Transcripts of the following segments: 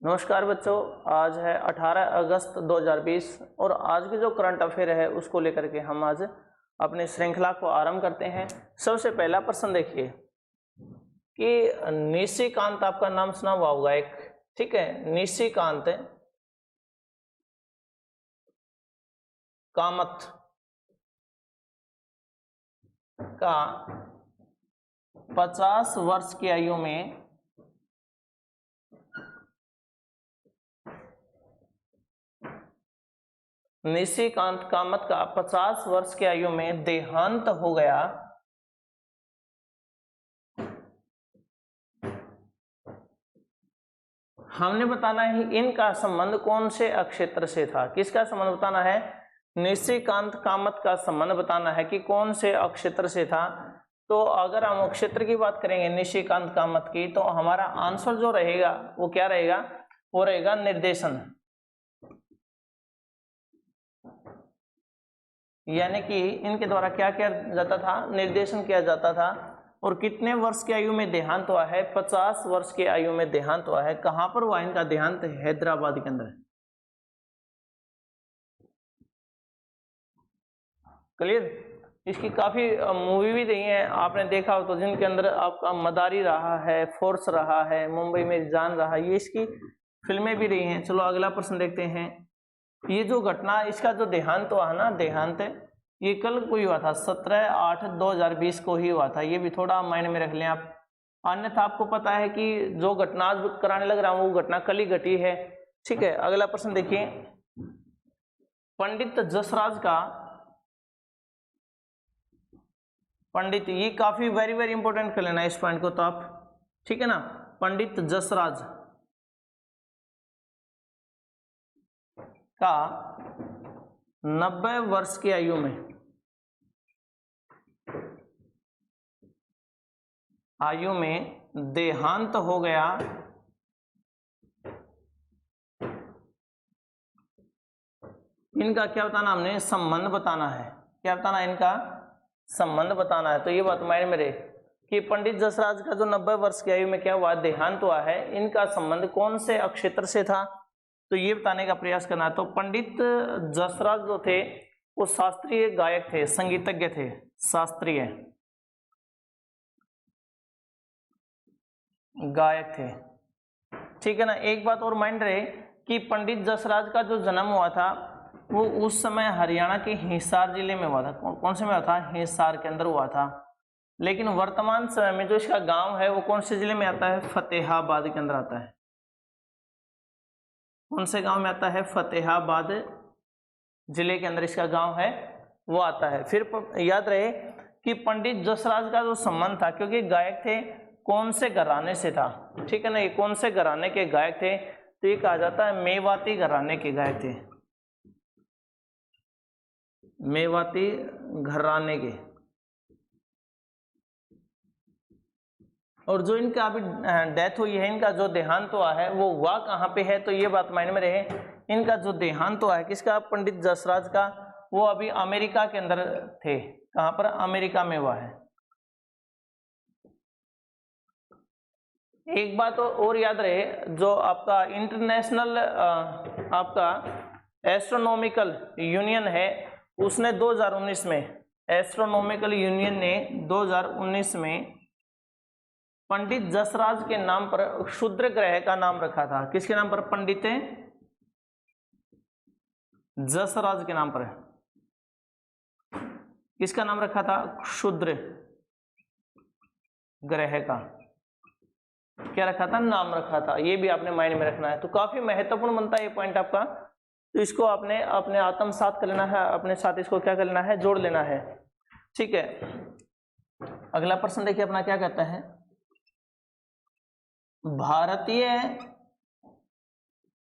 नमस्कार बच्चों, आज है 18 अगस्त 2020 और आज के जो करंट अफेयर है उसको लेकर के हम आज अपनी श्रृंखला को आरंभ करते हैं। सबसे पहला प्रश्न देखिए कि निशिकांत, आपका नाम सुना हुआ होगा एक, ठीक है, निशिकांत कामत का 50 वर्ष की आयु में निशिकांत कामत का 50 वर्ष की आयु में देहांत हो गया। हमने बताना है इनका संबंध कौन से अक्षेत्र से था। किसका संबंध बताना है? निशिकांत कामत का संबंध बताना है कि कौन से अक्षेत्र से था। तो अगर हम अक्षेत्र की बात करेंगे निशिकांत कामत की, तो हमारा आंसर जो रहेगा वो क्या रहेगा? वो रहेगा निर्देशन, यानी कि इनके द्वारा क्या किया जाता था? निर्देशन किया जाता था। और कितने वर्ष की आयु में देहांत हुआ है? 50 वर्ष की आयु में देहांत हुआ है। कहां पर हुआ इनका देहांत? हैदराबाद के अंदर। क्लियर? इसकी काफी मूवी भी रही है, आपने देखा हो तो, जिनके अंदर आपका मदारी रहा है, फोर्स रहा है, मुंबई में जान रहा, ये इसकी फिल्में भी रही हैं। चलो अगला प्रश्न देखते हैं। ये जो घटना, इसका जो देहांत हुआ है ना, देहांत ये कल को ही हुआ था, 17/8/2020 को ही हुआ था। ये भी थोड़ा माइंड में रख लें आप, अन्यथा आपको पता है कि जो घटना आज कराने लग रहा हूं वो घटना कल ही घटी है। ठीक है, अगला प्रश्न देखिए। पंडित जसराज का, पंडित, ये काफी वेरी वेरी इंपॉर्टेंट कर लेना इस पॉइंट को तो आप, ठीक है ना। पंडित जसराज का 90 वर्ष की आयु में देहांत हो गया। इनका क्या बताना? हमने संबंध बताना है। क्या बताना है? इनका संबंध बताना है। तो ये बात माइंड में रहे कि पंडित जसराज का जो 90 वर्ष की आयु में क्या हुआ? देहांत हुआ है। इनका संबंध कौन से अक्षेत्र से था? तो ये बताने का प्रयास करना है। तो पंडित जसराज जो थे वो शास्त्रीय गायक थे, संगीतज्ञ थे, शास्त्रीय गायक थे, ठीक है ना। एक बात और माइंड रहे कि पंडित जसराज का जो जन्म हुआ था वो उस समय हरियाणा के हिसार जिले में हुआ था। कौन से में हुआ था? हिसार के अंदर हुआ था। लेकिन वर्तमान समय में जो इसका गांव है वो कौन से जिले में आता है? फतेहाबाद के अंदर आता है। कौन से गांव में आता है? फतेहाबाद जिले के अंदर इसका गांव है, वो आता है। फिर याद रहे कि पंडित जसराज का जो संबंध था, क्योंकि गायक थे, कौन से घराने से था? ठीक है ना, ये कौन से घराने के गायक थे? तो ये कहा जाता है मेवाती घराने के गायक थे, मेवाती घराने के। और जो इनका अभी डेथ हुई है, इनका जो देहांत हुआ है वो हुआ कहाँ पे है? तो ये बात माइंड में रहे, इनका जो देहांत हुआ है किसका? पंडित जसराज का, वो अभी अमेरिका के अंदर थे। कहाँ पर? अमेरिका में हुआ है। एक बात और याद रहे, जो आपका इंटरनेशनल आपका एस्ट्रोनॉमिकल यूनियन है, उसने 2019 में, एस्ट्रोनॉमिकल यूनियन ने 2019 में पंडित जसराज के नाम पर क्षुद्र ग्रह का नाम रखा था। किसके नाम पर? पंडित जसराज के नाम पर। किसका नाम रखा था? क्षुद्र ग्रह का क्या रखा था? नाम रखा था। ये भी आपने माइंड में रखना है। तो काफी महत्वपूर्ण बनता है ये पॉइंट आपका, तो इसको आपने अपने आत्मसात कर लेना है, अपने साथ इसको क्या कर लेना है? जोड़ लेना है, ठीक है। अगला प्रश्न देखिए अपना क्या कहता है। भारतीय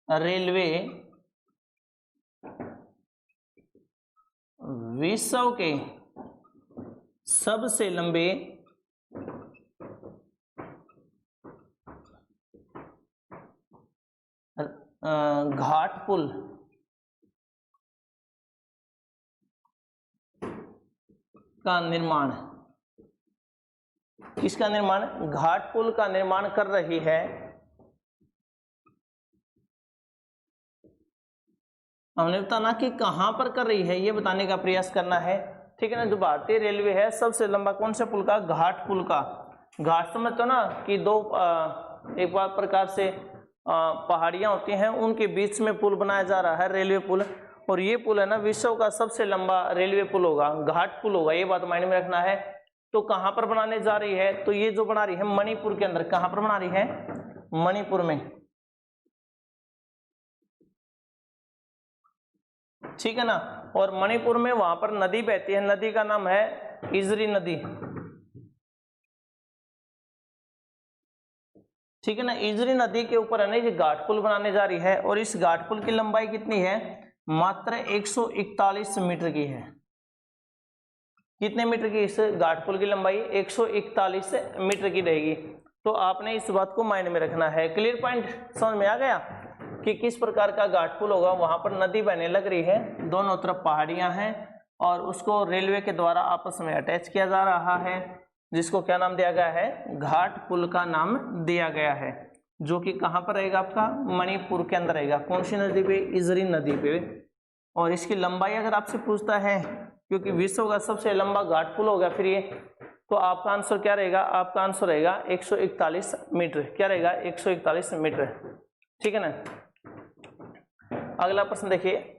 रेलवे विश्व के सबसे लंबे घाट पुल का निर्माण, किसका निर्माण? घाट पुल का निर्माण कर रही है हमने बताना कि कहाँ पर कर रही है ये बताने का प्रयास करना है, ठीक है ना। जो भारतीय रेलवे है सबसे लंबा कौन से पुल का, घाट पुल का। घाट समझते हो ना कि दो एक बार प्रकार से पहाड़ियां होती हैं, उनके बीच में पुल बनाया जा रहा है, रेलवे पुल। और ये पुल है ना विश्व का सबसे लंबा रेलवे पुल होगा, घाट पुल होगा, ये बात माइंड में रखना है। तो कहाँ पर बनाने जा रही है, तो ये जो बना रही है मणिपुर के अंदर। कहाँ पर बना रही है, मणिपुर में, ठीक है ना। और मणिपुर में वहां पर नदी बहती है, नदी का नाम है इजरी नदी, ठीक है ना। इजरी नदी के ऊपर है ना ये घाट पुल बनाने जा रही है। और इस घाट पुल की लंबाई कितनी है, मात्र 141 मीटर की है। कितने मीटर की इस घाट पुल की लंबाई, 141 मीटर की रहेगी। तो आपने इस बात को माइंड में रखना है। क्लियर पॉइंट समझ में आ गया कि किस प्रकार का घाट पुल होगा। वहां पर नदी बहने लग रही है, दोनों तरफ पहाड़ियां हैं और उसको रेलवे के द्वारा आपस में अटैच किया जा रहा है, जिसको क्या नाम दिया गया है, घाट पुल का नाम दिया गया है। जो कि कहाँ पर रहेगा, आपका मणिपुर के अंदर रहेगा। कौन सी नदी पे, इजरी नदी पे। और इसकी लंबाई अगर आपसे पूछता है, क्योंकि विश्व का सबसे लंबा घाट पुल होगा फिर ये, तो आपका आंसर क्या रहेगा, आपका आंसर रहेगा 141 मीटर। क्या रहेगा, 141 मीटर, ठीक है ना। अगला प्रश्न देखिए,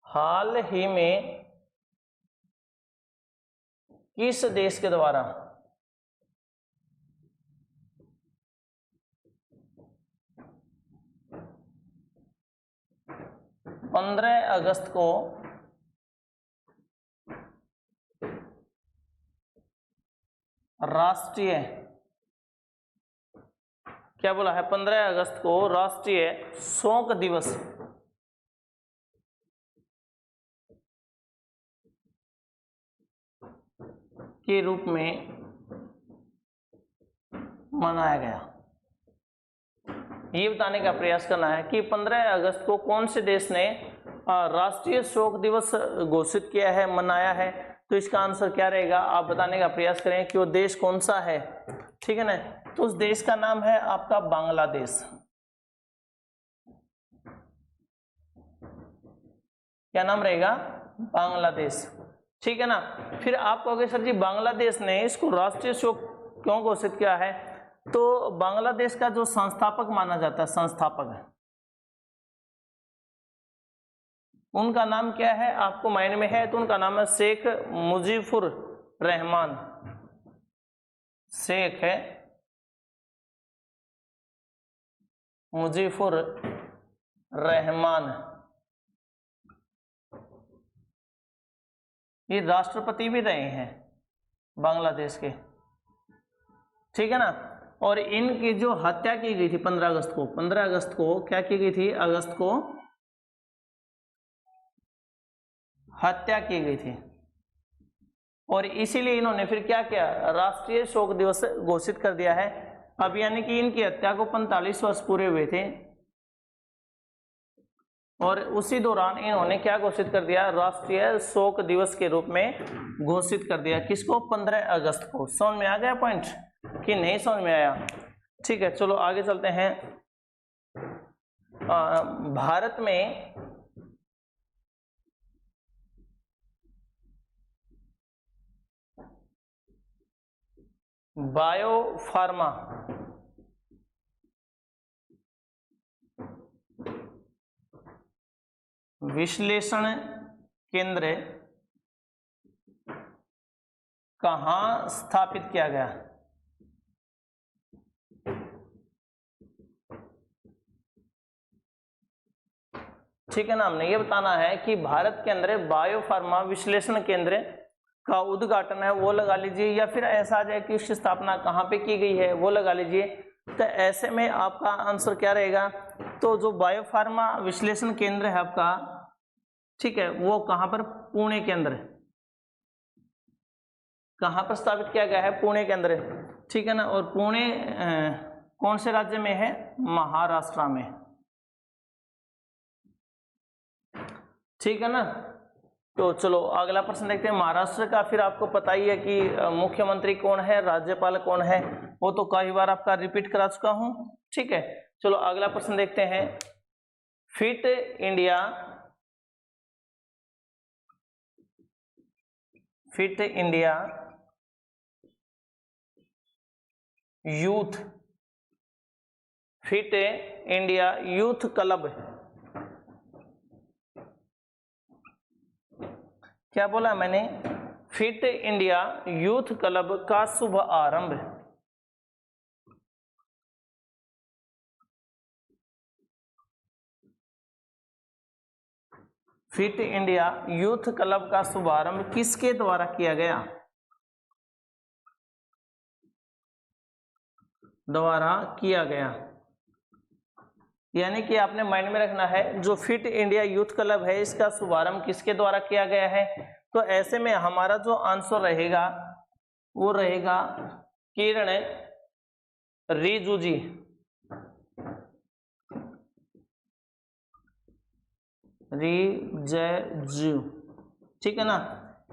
हाल ही में किस देश के द्वारा 15 अगस्त को राष्ट्रीय, क्या बोला है, 15 अगस्त को राष्ट्रीय शोक दिवस के रूप में मनाया गया। ये बताने का प्रयास करना है कि 15 अगस्त को कौन से देश ने राष्ट्रीय शोक दिवस घोषित किया है, मनाया है। तो इसका आंसर क्या रहेगा, आप बताने का प्रयास करें कि वो देश कौन सा है, ठीक है ना। तो उस देश का नाम है आपका बांग्लादेश। क्या नाम रहेगा, बांग्लादेश, ठीक है ना। फिर आप कहोगे सर जी बांग्लादेश ने इसको राष्ट्रीय शोक क्यों घोषित किया है। तो बांग्लादेश का जो संस्थापक माना जाता है, संस्थापक है, उनका नाम क्या है, आपको माइंड में है। तो उनका नाम है शेख मुजीबुर रहमान। शेख है मुजीबुर रहमान, ये राष्ट्रपति भी रहे हैं बांग्लादेश के, ठीक है ना। और इनकी जो हत्या की गई थी 15 अगस्त को, 15 अगस्त को क्या की गई थी, अगस्त को हत्या की गई थी। और इसीलिए इन्होंने फिर क्या किया, राष्ट्रीय शोक दिवस घोषित कर दिया है। अब यानी कि इनकी हत्या को 45 वर्ष पूरे हुए थे और उसी दौरान इन्होंने क्या घोषित कर दिया, राष्ट्रीय शोक दिवस के रूप में घोषित कर दिया। किसको, 15 अगस्त को। समझ में आ गया पॉइंट कि नहीं समझ में आया, ठीक है। चलो आगे चलते हैं। भारत में बायो फार्मा विश्लेषण केंद्र कहाँ स्थापित किया गया। ठीक है ना। हमने ये बताना है कि भारत के अंदर बायो फार्मा विश्लेषण केंद्र का उद्घाटन है वो लगा लीजिए, या फिर ऐसा आ जाए कि उसकी स्थापना कहाँ पे की गई है वो लगा लीजिए। तो ऐसे में आपका आंसर क्या रहेगा, तो जो बायो फार्मा विश्लेषण केंद्र है आपका, ठीक है, वो कहाँ पर, पुणे के अंदर। कहाँ पर स्थापित किया गया है, पुणे के अंदर, ठीक है ना। और पुणे कौन से राज्य में है, महाराष्ट्र में, ठीक है ना। तो चलो अगला प्रश्न देखते हैं। महाराष्ट्र का फिर आपको पता ही है कि मुख्यमंत्री कौन है, राज्यपाल कौन है, वो तो कई बार आपका रिपीट करा चुका हूं। ठीक है, चलो अगला प्रश्न देखते हैं। फिट इंडिया यूथ क्लब, क्या बोला मैंने? फिट इंडिया यूथ क्लब का शुभ आरंभ। फिट इंडिया यूथ क्लब का शुभारंभ किसके द्वारा किया गया? यानी कि आपने माइंड में रखना है, जो फिट इंडिया यूथ क्लब है इसका शुभारंभ किसके द्वारा किया गया है। तो ऐसे में हमारा जो आंसर रहेगा वो रहेगा किरण रिजिजू जी। ठीक है ना,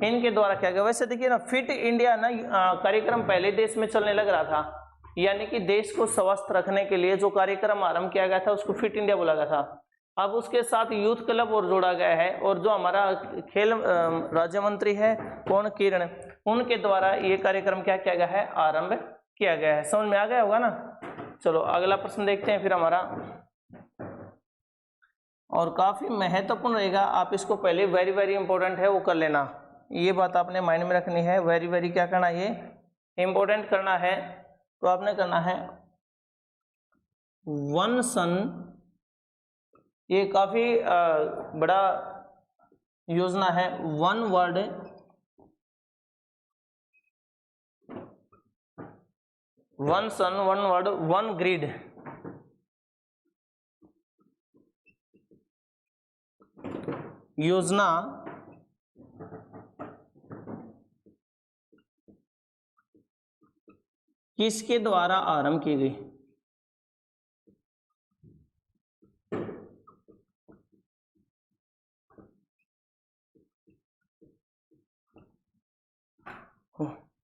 इनके द्वारा किया गया। वैसे देखिए ना, फिट इंडिया ना कार्यक्रम पहले देश में चलने लग रहा था, यानी कि देश को स्वस्थ रखने के लिए जो कार्यक्रम आरंभ किया गया था उसको फिट इंडिया बोला गया था। अब उसके साथ यूथ क्लब और जोड़ा गया है, और जो हमारा खेल राज्य मंत्री है कौन, किरण, उनके द्वारा ये कार्यक्रम क्या किया गया है, आरंभ किया गया है। समझ में आ गया होगा ना। चलो अगला प्रश्न देखते हैं फिर हमारा, और काफी महत्वपूर्ण रहेगा, आप इसको पहले वेरी वेरी इंपॉर्टेंट है वो कर लेना, ये बात आपने माइंड में रखनी है। वेरी वेरी क्या करना, ये इंपॉर्टेंट करना है। तो आपने करना है वन सन, ये काफी बड़ा योजना है। वन वर्ड वन सन, वन वर्ड, वन ग्रिड, योजना किसके द्वारा आरंभ की गई?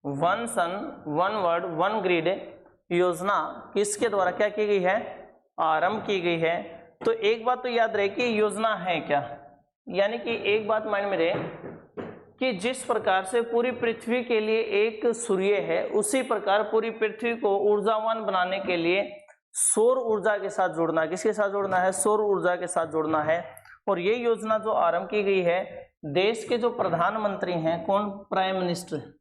वन सन, वन वर्ड, वन ग्रिड योजना किसके द्वारा क्या की गई है, आरंभ की गई है। तो एक बात तो याद रहे कि योजना है क्या, यानी कि एक बात माइंड में रहे कि जिस प्रकार से पूरी पृथ्वी के लिए एक सूर्य है, उसी प्रकार पूरी पृथ्वी को ऊर्जावान बनाने के लिए सौर ऊर्जा के साथ जोड़ना, किसके साथ जोड़ना है, सौर ऊर्जा के साथ जोड़ना है। और ये योजना जो आरंभ की गई है, देश के जो प्रधानमंत्री हैं कौन, प्राइम मिनिस्टर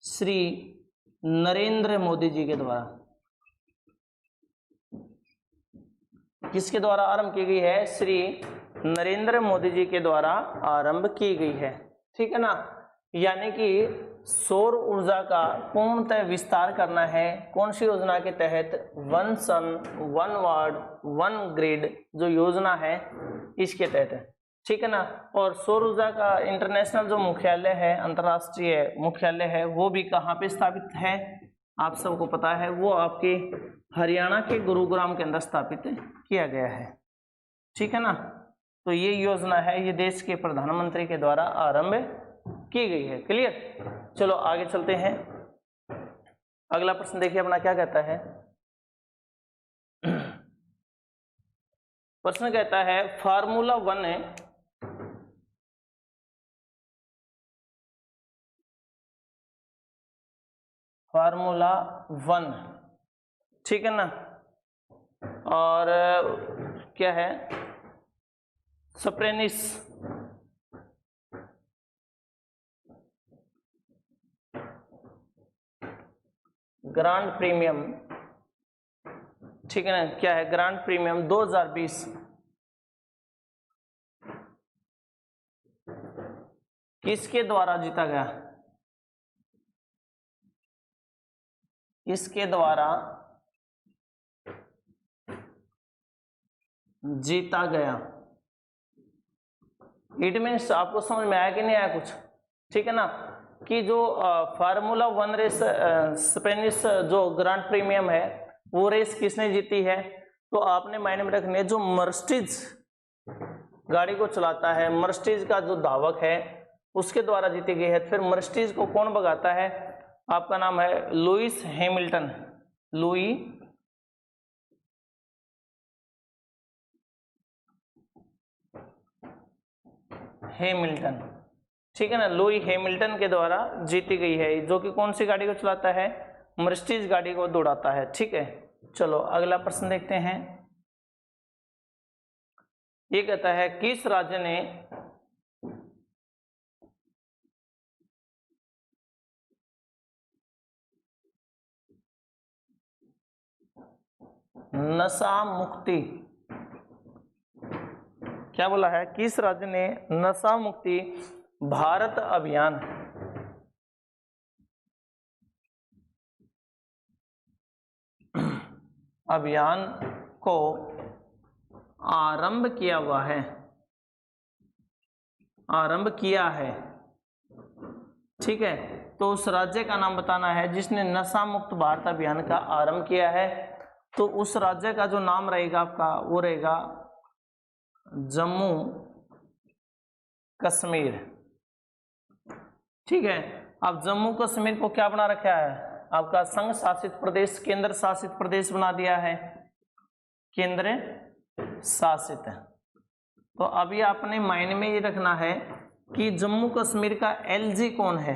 श्री नरेंद्र मोदी जी के द्वारा, किसके द्वारा आरंभ की गई है, श्री नरेंद्र मोदी जी के द्वारा आरंभ की गई है। ठीक है ना, यानी कि सौर ऊर्जा का पूर्णतः विस्तार करना है, कौन सी योजना के तहत, वन सन, वन वार्ड, वन ग्रिड जो योजना है इसके तहत। ठीक है ना, और सौर ऊर्जा का इंटरनेशनल जो मुख्यालय है, अंतर्राष्ट्रीय मुख्यालय है, वो भी कहाँ पे स्थापित है, आप सबको पता है, वो आपके हरियाणा के गुरुग्राम के अंदर स्थापित किया गया है। ठीक है ना, तो ये योजना है, ये देश के प्रधानमंत्री के द्वारा आरंभ की गई है। क्लियर, चलो आगे चलते हैं। अगला प्रश्न देखिए अपना क्या कहता है। प्रश्न कहता है फार्मूला वन, ठीक है ना, और क्या है, स्प्रेनिस ग्रांड प्रीमियम, ठीक है ना, क्या है, ग्रांड प्रीमियम 2020 किसके द्वारा जीता गया, इसके द्वारा जीता गया। इट मीन्स आपको समझ में आया कि नहीं आया कुछ, ठीक है ना, कि जो फार्मूला वन रेस स्पेनिश जो ग्रांड प्रीमियम है वो रेस किसने जीती है, तो आपने माइंड में रखनी है जो मर्सिडीज गाड़ी को चलाता है, मर्सिडीज का जो धावक है उसके द्वारा जीती गई है। फिर मर्सिडीज को कौन भगाता है? आपका नाम है लुइस हैमिल्टन, लुई हैमिल्टन, ठीक है ना, लुई हैमिल्टन के द्वारा जीती गई है, जो कि कौन सी गाड़ी को चलाता है? मर्सिडीज गाड़ी को दौड़ाता है। ठीक है, चलो अगला प्रश्न देखते हैं। ये कहता है किस राज्य ने नशा मुक्ति, क्या बोला है? किस राज्य ने नशा मुक्ति भारत अभियान को आरंभ किया हुआ है, आरंभ किया है। ठीक है, तो उस राज्य का नाम बताना है जिसने नशा मुक्त भारत अभियान का आरंभ किया है। तो उस राज्य का जो नाम रहेगा आपका वो रहेगा जम्मू कश्मीर। ठीक है, अब जम्मू कश्मीर को क्या बना रखा है? आपका संघ शासित प्रदेश, केंद्र शासित प्रदेश बना दिया है, केंद्र शासित। तो अभी आपने माइंड में ये रखना है कि जम्मू कश्मीर का एलजी कौन है,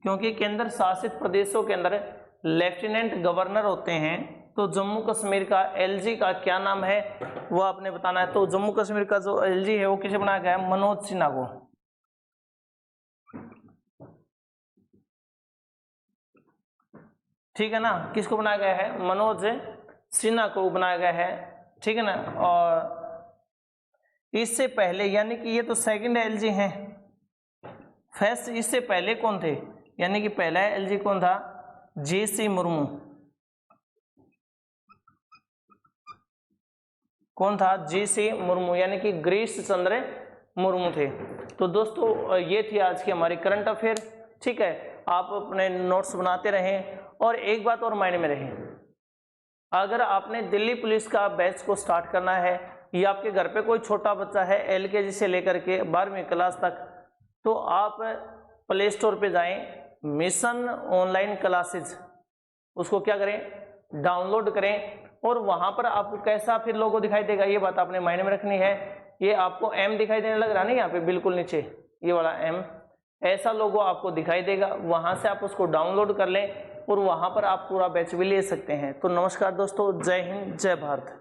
क्योंकि केंद्र शासित प्रदेशों के अंदर लेफ्टिनेंट गवर्नर होते हैं। तो जम्मू कश्मीर का एलजी का क्या नाम है वो आपने बताना है। तो जम्मू कश्मीर का जो एलजी है वो किसे बनाया गया है? मनोज सिन्हा को। ठीक है ना, किसको बनाया गया है? मनोज सिन्हा को बनाया गया है। ठीक है ना, और इससे पहले यानी कि ये तो सेकंड एलजी हैं, फर्स्ट इससे पहले कौन थे? यानी कि पहला एलजी कौन था? जेसी मुर्मू। कौन था? जेसी मुर्मू, यानी कि गिरीश चंद्र मुर्मू थे। तो दोस्तों ये थी आज की हमारी करंट अफेयर। ठीक है, आप अपने नोट्स बनाते रहें और एक बात और माइंड में रहे, अगर आपने दिल्ली पुलिस का बैच को स्टार्ट करना है या आपके घर पे कोई छोटा बच्चा है एलकेजी से लेकर के 12वीं क्लास तक, तो आप प्ले स्टोर पे जाएं, मिशन ऑनलाइन क्लासेज, उसको क्या करें? डाउनलोड करें। और वहां पर आपको कैसा फिर लोगो दिखाई देगा, ये बात आपने माइंड में रखनी है। ये आपको एम दिखाई देने लग रहा नहीं, यहाँ पे बिल्कुल नीचे ये वाला एम, ऐसा लोगो आपको दिखाई देगा। वहां से आप उसको डाउनलोड कर लें और वहां पर आप पूरा बैच भी ले सकते हैं। तो नमस्कार दोस्तों, जय हिंद, जय भारत।